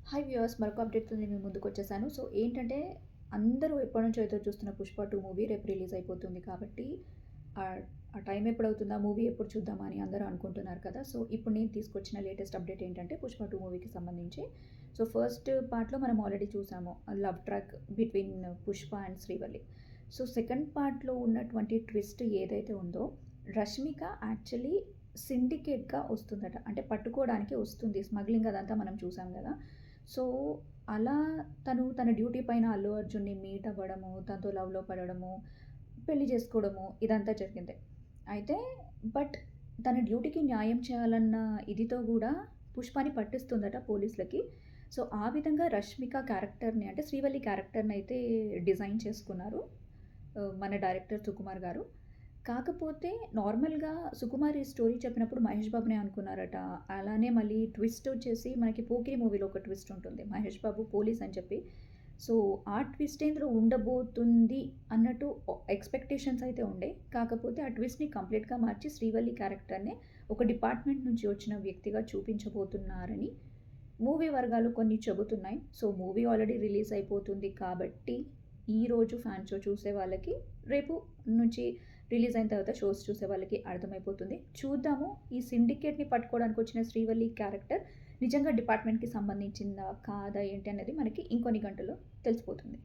Hi viewers, మరొక అప్డేట్‌తో నేను మీ ముందుకొచ్చేసాను. So, ఏంటంటే అందరూ ఎప్పటినుంచో ఎదురు చూస్తున్న 'పుష్ప 2' మూవీ రేపు రిలీజ్ అయిపోతుంది కాబట్టి ఆ టైం ఎప్పుడవుతుందా? మూవీ ఎప్పుడు చూద్దామా అని అందరూ అనుకుంటున్నారు కదా! సో, ఇప్పుడు నేను తీసుకొచ్చిన లేటెస్ట్ అప్డేట్ ఏంటంటే 'పుష్ప 2' మూవీకి సంబంధించి. సో, ఫస్ట్ పార్ట్‌లో మనం ఆల్రెడీ చూసాము. Love track between 'Pushpa' and 'Srivalli'. So, second పార్ట్‌లో ఉన్నటువంటి ట్విస్ట్ ఏదైతే ఉందో, రష్మిక యాక్చువల్లీ సిండికేట్‌గా వస్తుందట. అంటే పట్టుకోవడానికి వస్తుంది. స్మగ్లింగ్ అదంతా మనం చూసాం గదా! సో, అలా తను తన డ్యూటీ పైన అల్లు అర్జున్‌ని మీట్ అవ్వడము, తనతో లవ్‌లో పడడము, పెళ్లి చేసుకోవడము ఇదంతా జరిగింది. అయితే బట్ తన డ్యూటీకి న్యాయం చేయాలన్న ఇదితో గూడా పుష్పని పట్టిస్తుందట పోలీసులకి. సో, ఆ విధంగా రష్మిక క్యారెక్టర్‌ని అంటే శ్రీవల్లి క్యారెక్టర్‌నయితే డిజైన్ చేసుకున్నారు. మన డైరెక్టర్ సుకుమార్ గారు. కాకపోతే నార్మల్‌గా సుకుమార్ ఈ స్టోరీ చెప్పినప్పుడు మహేష్ బాబునే అనుకున్నారట. అలానే మళ్ళీ ట్విస్ట్ వచ్చేసి మనకి 'పోకిరి' మూవీలో ఒక ట్విస్ట్ ఉంటుంది. మహేష్ బాబు పోలీస్ అని చెప్పి. సో, ఆ ట్విస్ట్ ఇందులో ఉండబోతుంది అన్నట్టు ఎక్స్‌పెక్టేషన్స్ అయితే ఉండే. కాకపోతే ఆ ట్విస్ట్‌ని కంప్లీట్‌గా మార్చి శ్రీవల్లి క్యారెక్టర్‌నే ఒక డిపార్ట్‌మెంట్ నుంచి వచ్చిన వ్యక్తిగా చూపించబోతున్నారని మూవీ వర్గాలు కొన్ని చెబుతున్నాయి. సో, మూవీ ఆల్రెడీ రిలీజ్ అయిపోతుంది కాబట్టి, ఈరోజు ఫ్యాన్ షో చూసే వాళ్ళకి రేపు నుంచి రిలీజ్ అయిన తర్వాత షోస్ చూసే వాళ్ళకి అర్థమైపోతుంది. చూద్దాము ఈ సిండికేట్‌ని పట్టుకోవడానికొచ్చిన శ్రీవల్లి క్యారెక్టర్ నిజంగా డిపార్ట్‌మెంట్‌కి సంబంధించిందా? కాదా? ఏంటి అనేది మనకి ఇంకొన్ని గంటల్లో తెలిసిపోతుంది.